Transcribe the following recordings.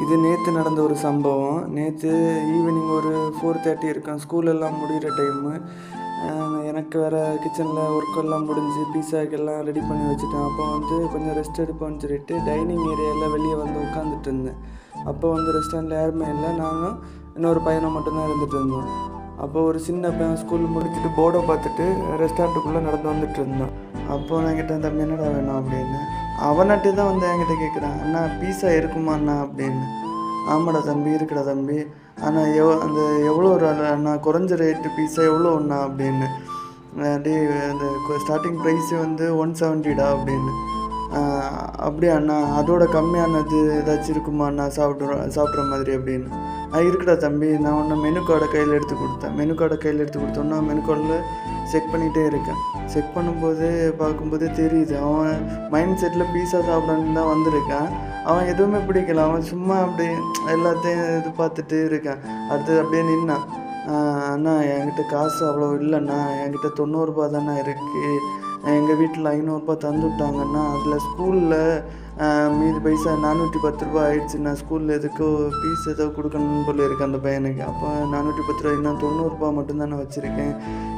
இது நேற்று நடந்த ஒரு சம்பவம். நேற்று ஈவினிங் ஒரு 4:30 இருக்கும். ஸ்கூல் எல்லாம் முடிகிற டைமு. எனக்கு வேறு கிச்சனில் ஒர்க்கெல்லாம் முடிஞ்சு பீஸாக்கெல்லாம் ரெடி பண்ணி வச்சுட்டேன். அப்போ கொஞ்சம் ரெஸ்ட் எடுப்போம்னு சொல்லிட்டு டைனிங் ஏரியாவில் வெளியே உட்காந்துட்டு இருந்தேன். அப்போ ரெஸ்டாரண்ட்டில் யாருமே இல்லை, நானும் இன்னொரு பையனை மட்டும்தான் இருந்துகிட்டு இருந்தோம். அப்போ ஒரு சின்ன பையன் ஸ்கூல் முடிச்சுட்டு போர்டை பார்த்துட்டு ரெஸ்டாரண்ட்டுக்குள்ளே நடந்து வந்துட்டு இருந்தான். அப்போது நான் கிட்டே தம்பி என்னடா வேணும் அப்படின்னு. அவனாட்டி தான் என்கிட்ட கேட்குறான், அண்ணா பீஸா இருக்குமா அண்ணா அப்படின்னு. ஆமாடா தம்பி, இருக்குடா தம்பி. ஆனால் எவ்வளோ ஒரு அண்ணா குறைஞ்ச ரேட்டு பீஸா எவ்வளோ ஒன்றா அப்படின்னு. டே அந்த ஸ்டார்டிங் ப்ரைஸு 170டா அப்படின்னு. அப்படியே அண்ணா அதோட கம்மியானது ஏதாச்சும் இருக்குமா அண்ணா சாப்பிட்ற மாதிரி அப்படின்னு. இருக்குடா தம்பி, நான் ஒன்று மெனு கார்டை கையில் எடுத்து கொடுத்தேன். மெனு கார்டை கையில் எடுத்து கொடுத்தோன்னா மெனு கார்டில் செக் பண்ணிகிட்டே இருக்கேன். செக் பண்ணும்போது பார்க்கும்போது தெரியுது அவன் மைண்ட் செட்டில் பீஸா சாப்பிடணுன்னு தான் வந்திருக்கான். அவன் எதுவுமே பிடிக்கல, அவன் சும்மா அப்படியே எல்லாத்தையும் இது பார்த்துட்டு இருக்கான். அடுத்தது அப்படியே நின்னான். அண்ணா என்கிட்ட காசு அவ்வளோ இல்லைண்ணா, என்கிட்ட 90 ரூபா தானே இருக்குது. எங்கள் வீட்டில் 500 ரூபா தந்துவிட்டாங்கன்னா அதில் ஸ்கூலில் மீதி பைசா 410 ரூபா ஆயிடுச்சுண்ணா. ஸ்கூலில் எதுக்கோ ஃபீஸ் ஏதோ கொடுக்கணும்னு போல இருக்குது அந்த பையனுக்கு. அப்போ 410 ரூபா இன்னும் 90 ரூபா மட்டும்தானே வச்சுருக்கேன்,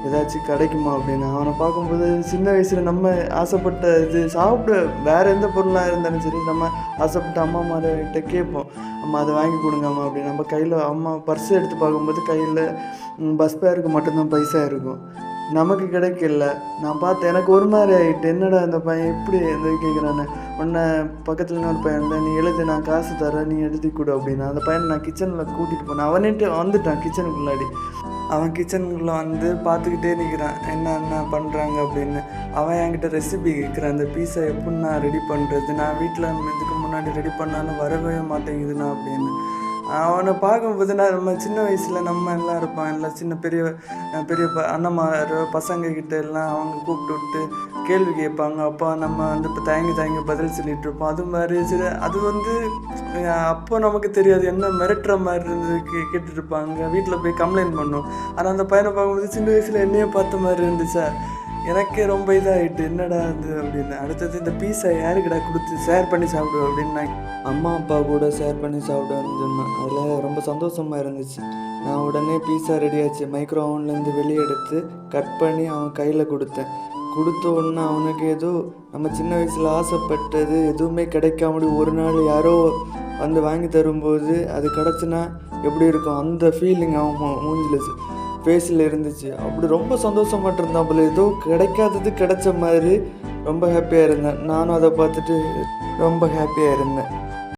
ஏதாச்சும் கிடைக்குமா அப்படின்னு. அவனை பார்க்கும்போது சின்ன வயசில் நம்ம ஆசைப்பட்ட இது சாப்பிட வேறு எந்த பொருளாக இருந்தாலும் சரி, நம்ம ஆசைப்பட்ட அம்மா அம்மாக்கிட்ட கேட்போம், அம்மா அதை வாங்கி கொடுங்கம்மா அப்படின்னு. நம்ம கையில் அம்மா பர்ஸ் எடுத்து பார்க்கும்போது கையில் பஸ் பேருக்கு மட்டும்தான் பைசா இருக்கும், நமக்கு கிடைக்கல. நான் பார்த்தேன், எனக்கு ஒரு மாதிரி ஆகிட்டு, என்னடா இந்த பையன் இப்படி கேட்குறானே. உன்னை பக்கத்தில் இன்னொரு பையன் இல்லை, நீ எழுது, நான் காசு தரேன், நீ எழுதி கொடு அப்படின்னு. அந்த பையனை நான் கிச்சனில் கூட்டிகிட்டு போனேன். அவன்ட்டு வந்துட்டான் கிச்சனுக்குள்ளாடி. அவன் கிச்சனுக்குள்ளே பார்த்துக்கிட்டே நிற்கிறான், என்ன பண்ணுறாங்க அப்படின்னு. அவன் என்கிட்ட ரெசிபி கேட்குறான், அந்த பீஸை எப்படின்னா ரெடி பண்ணுறது, நான் வீட்டில் இதுக்கு முன்னாடி ரெடி பண்ணாலும் வரவே மாட்டேங்குதுண்ணா அப்படின்னு. அவனை பார்க்கும்போது நம்ம சின்ன வயசில் நம்ம எல்லாம் இருப்பான், எல்லாம் சின்ன பெரிய அண்ணன்மார் பசங்கக்கிட்ட எல்லாம் அவங்க கூப்பிட்டு விட்டு கேள்வி கேட்பாங்க. அப்போ நம்ம இப்போ தயங்கி பதில் சொல்லிகிட்டு இருப்போம். அது மாதிரி சரி, அது அப்போ நமக்கு தெரியாது, என்ன மிரட்டுற மாதிரி இருந்து கேட்டுட்டு இருப்பாங்க. வீட்டில் போய் கம்ப்ளைண்ட் பண்ணோம். ஆனால் அந்த பையனை பார்க்கும்போது சின்ன வயசில் என்னையே பார்த்த மாதிரி இருந்துச்சா, எனக்கே ரொம்ப இதாகிட்டு, என்னடா அது அப்படின்னு. அடுத்தது இந்த பீஸை யாருக்கிட்ட கொடுத்து ஷேர் பண்ணி சாப்பிடுவோம் அப்படின்னு நான் அம்மா அப்பா கூட ஷேர் பண்ணி சாப்பிடுவேன்னு சொன்னேன். அதில் ரொம்ப சந்தோஷமாக இருந்துச்சு. நான் உடனே பீஸா ரெடி ஆச்சு, மைக்ரோ ஓவன்லேருந்து வெளியே எடுத்து கட் பண்ணி அவன் கையில் கொடுத்தேன். கொடுத்த உடனே அவனுக்கு ஏதோ நம்ம சின்ன வயசில் ஆசைப்பட்டது எதுவுமே கிடைக்காமடி ஒரு நாள் யாரோ வாங்கி தரும்போது அது கிடச்சுன்னா எப்படி இருக்கும், அந்த ஃபீலிங் அவன் மூஞ்சில் ஃபேஸில் இருந்துச்சு. அப்படி ரொம்ப சந்தோஷமாட்டு இருந்தான் போல, ஏதோ கிடைக்காதது கிடைச்ச மாதிரி ரொம்ப ஹாப்பியாக இருந்தேன். நானும் அதை பார்த்துட்டு ரொம்ப ஹாப்பியாக இருந்தேன்.